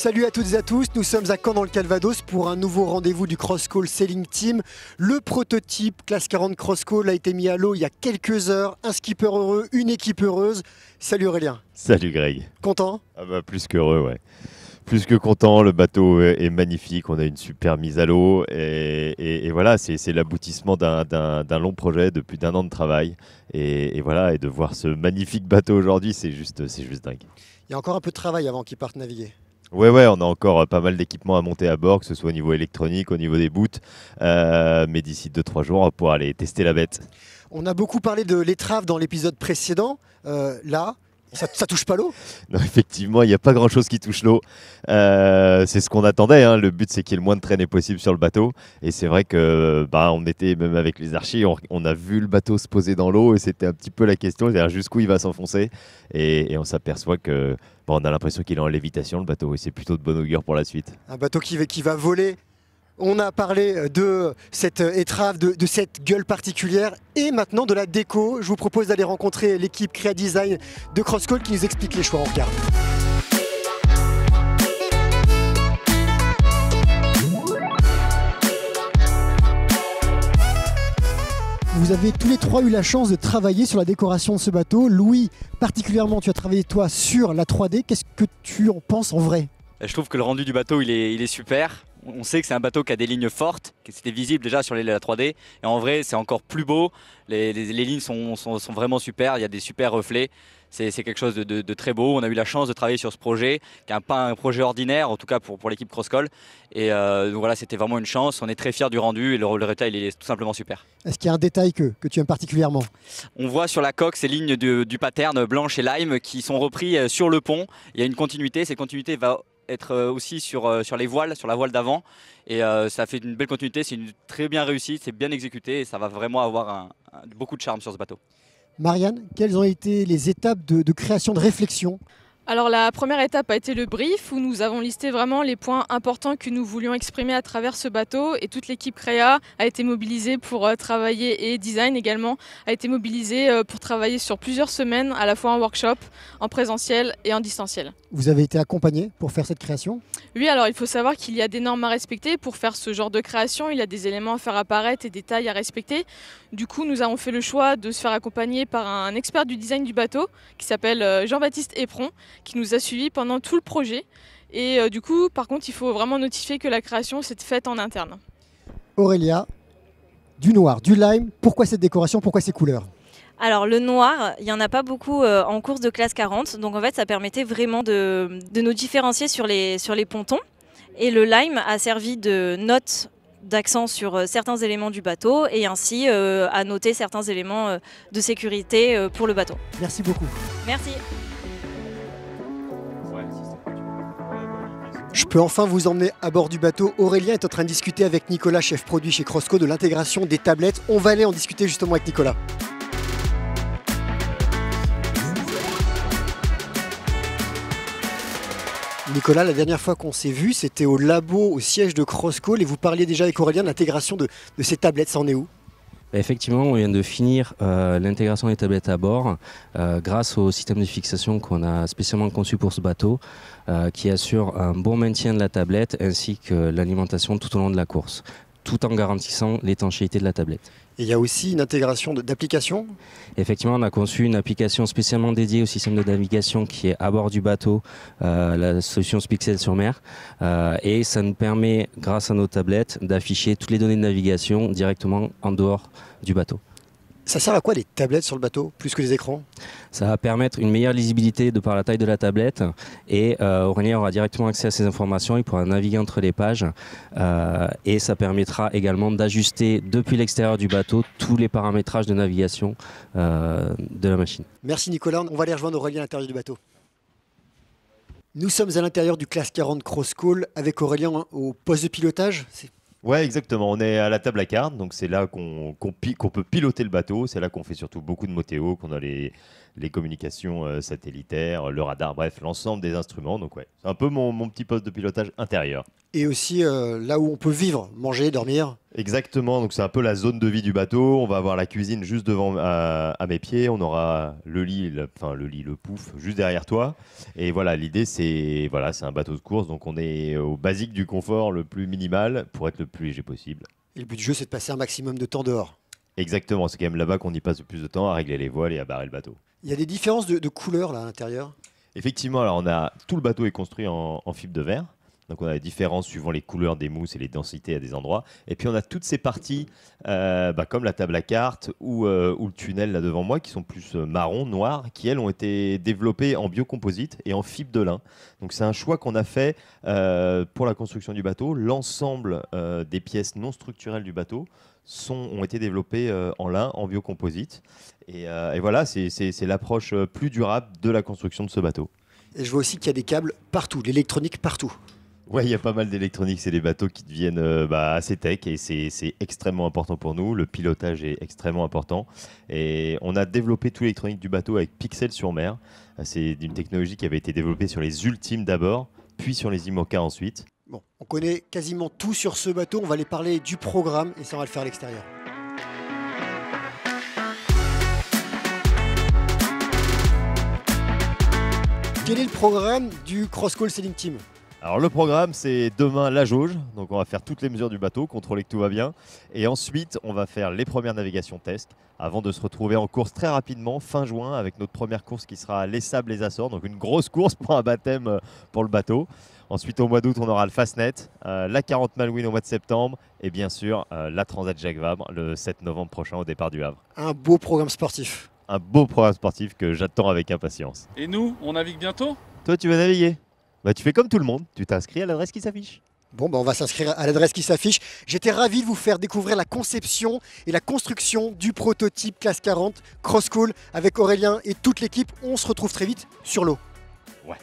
Salut à toutes et à tous, nous sommes à Caen dans le Calvados pour un nouveau rendez-vous du Crosscall Sailing Team. Le prototype Classe 40 Crosscall a été mis à l'eau il y a quelques heures. Un skipper heureux, une équipe heureuse. Salut Aurélien. Salut Greg. Content ? Plus qu'heureux, ouais. Plus que content, le bateau est magnifique, on a une super mise à l'eau et voilà, c'est l'aboutissement d'un long projet de plus d'1 an de travail et voilà, et de voir ce magnifique bateau aujourd'hui, c'est juste dingue. Il y a encore un peu de travail avant qu'il parte naviguer. Ouais, on a encore pas mal d'équipements à monter à bord, que ce soit au niveau électronique, au niveau des boots, mais d'ici 2-3 jours, on va pouvoir aller tester la bête. On a beaucoup parlé de l'étrave dans l'épisode précédent, là... Ça touche pas l'eau ? Non, effectivement, il n'y a pas grand-chose qui touche l'eau. C'est ce qu'on attendait, hein. Le but, c'est qu'il y ait le moins de traînées possible sur le bateau. Et c'est vrai que, on était même avec les archis, on a vu le bateau se poser dans l'eau et c'était un petit peu la question, c'est-à-dire jusqu'où il va s'enfoncer. Et on s'aperçoit que, on a l'impression qu'il est en lévitation, le bateau, et c'est plutôt de bon augure pour la suite. Un bateau qui va voler. On a parlé de cette étrave, de cette gueule particulière et maintenant de la déco. Je vous propose d'aller rencontrer l'équipe Créa Design de Crosscall qui nous explique les choix. On regarde. Vous avez tous les trois eu la chance de travailler sur la décoration de ce bateau. Louis, particulièrement, tu as travaillé toi sur la 3D. Qu'est-ce que tu en penses en vrai ? Je trouve que le rendu du bateau il est super. On sait que c'est un bateau qui a des lignes fortes, que c'était visible déjà sur la 3D. Et en vrai, c'est encore plus beau. Les lignes sont vraiment super. Il y a des super reflets. C'est quelque chose de très beau. On a eu la chance de travailler sur ce projet, qui n'est pas un projet ordinaire, en tout cas pour l'équipe Crosscall. Et donc voilà, c'était vraiment une chance. On est très fiers du rendu et le résultat, il est tout simplement super. Est-ce qu'il y a un détail que tu aimes particulièrement ? On voit sur la coque ces lignes du pattern blanche et lime qui sont repris sur le pont. Il y a une continuité. Cette continuité va être aussi sur les voiles, sur la voile d'avant, et ça fait une belle continuité, c'est très bien réussi, c'est bien exécuté et ça va vraiment avoir beaucoup de charme sur ce bateau. Marianne, quelles ont été les étapes de création, de réflexion ? Alors la première étape a été le brief où nous avons listé vraiment les points importants que nous voulions exprimer à travers ce bateau et toute l'équipe Créa a été mobilisée pour travailler et design également a été mobilisée pour travailler sur plusieurs semaines à la fois en workshop, en présentiel et en distanciel. Vous avez été accompagné pour faire cette création ? Oui, alors il faut savoir qu'il y a des normes à respecter pour faire ce genre de création, il y a des éléments à faire apparaître et des tailles à respecter. Du coup, nous avons fait le choix de se faire accompagner par un expert du design du bateau qui s'appelle Jean-Baptiste Éperon, qui nous a suivis pendant tout le projet. Et du coup, par contre, il faut vraiment notifier que la création s'est faite en interne. Aurélia, du noir, du lime, pourquoi cette décoration, pourquoi ces couleurs ? Alors le noir, il n'y en a pas beaucoup en course de classe 40, donc en fait ça permettait vraiment de nous différencier sur les pontons. Et le lime a servi de note d'accent sur certains éléments du bateau et ainsi à noter certains éléments de sécurité pour le bateau. Merci beaucoup. Merci. Je peux enfin vous emmener à bord du bateau. Aurélien est en train de discuter avec Nicolas, chef produit chez Crossco, de l'intégration des tablettes. On va aller en discuter justement avec Nicolas. Nicolas, la dernière fois qu'on s'est vu, c'était au labo, au siège de Crosscall, et vous parliez déjà avec Aurélien de l'intégration de ces tablettes. Ça en est où ? Effectivement, on vient de finir l'intégration des tablettes à bord grâce au système de fixation qu'on a spécialement conçu pour ce bateau qui assure un bon maintien de la tablette ainsi que l'alimentation tout au long de la course, tout en garantissant l'étanchéité de la tablette. Et il y a aussi une intégration d'applications ? Effectivement, on a conçu une application spécialement dédiée au système de navigation qui est à bord du bateau, la solution Spixel sur mer. Et ça nous permet, grâce à nos tablettes, d'afficher toutes les données de navigation directement en dehors du bateau. Ça sert à quoi les tablettes sur le bateau, plus que les écrans ? Ça va permettre une meilleure lisibilité de par la taille de la tablette et Aurélien aura directement accès à ces informations, il pourra naviguer entre les pages et ça permettra également d'ajuster depuis l'extérieur du bateau tous les paramétrages de navigation de la machine. Merci Nicolas, on va aller rejoindre Aurélien à l'intérieur du bateau. Nous sommes à l'intérieur du Classe 40 Crosscall avec Aurélien au poste de pilotage. Ouais, exactement. On est à la table à cartes, donc c'est là qu'on peut piloter le bateau. C'est là qu'on fait surtout beaucoup de motéo, qu'on a les communications satellitaires, le radar, bref, l'ensemble des instruments. Donc ouais, c'est un peu mon petit poste de pilotage intérieur. Et aussi là où on peut vivre, manger, dormir. Exactement, donc c'est un peu la zone de vie du bateau. On va avoir la cuisine juste devant à mes pieds. On aura le lit, le pouf, juste derrière toi. Et voilà, l'idée c'est un bateau de course, donc on est au basique du confort le plus minimal pour être le plus léger possible. Et le but du jeu, c'est de passer un maximum de temps dehors. Exactement, c'est quand même là-bas qu'on y passe le plus de temps à régler les voiles et à barrer le bateau. Il y a des différences de couleurs là à l'intérieur. Effectivement, alors tout le bateau est construit en fibre de verre. Donc on a des différences suivant les couleurs des mousses et les densités à des endroits. Et puis on a toutes ces parties, comme la table à cartes ou le tunnel là devant moi, qui sont plus marron, noir, qui elles ont été développées en biocomposite et en fibre de lin. Donc c'est un choix qu'on a fait pour la construction du bateau. L'ensemble des pièces non structurelles du bateau ont été développées en lin, en biocomposite. Et voilà, c'est l'approche plus durable de la construction de ce bateau. Et je vois aussi qu'il y a des câbles partout, l'électronique partout. Ouais, il y a pas mal d'électronique. C'est des bateaux qui deviennent assez tech et c'est extrêmement important pour nous. Le pilotage est extrêmement important. Et on a développé tout l'électronique du bateau avec Pixel sur mer. C'est une technologie qui avait été développée sur les Ultimes d'abord, puis sur les IMOCA ensuite. Bon, on connaît quasiment tout sur ce bateau. On va aller parler du programme et ça, on va le faire à l'extérieur. Quel est le programme du Crosscall Sailing Team ? Alors le programme, c'est demain la jauge, donc on va faire toutes les mesures du bateau, contrôler que tout va bien, et ensuite on va faire les premières navigations test, avant de se retrouver en course très rapidement, fin juin, avec notre première course qui sera les Sables, les Açores, donc une grosse course pour un baptême pour le bateau. Ensuite au mois d'août, on aura le Fastnet, la 40 Malouine au mois de septembre, et bien sûr la Transat Jacques Vabre le 7 novembre prochain au départ du Havre. Un beau programme sportif. Un beau programme sportif que j'attends avec impatience. Et nous, on navigue bientôt ? Toi, tu vas naviguer ? Bah, tu fais comme tout le monde, tu t'inscris à l'adresse qui s'affiche. Bon, on va s'inscrire à l'adresse qui s'affiche. J'étais ravi de vous faire découvrir la conception et la construction du prototype classe 40 Crosscall avec Aurélien et toute l'équipe. On se retrouve très vite sur l'eau. Ouais.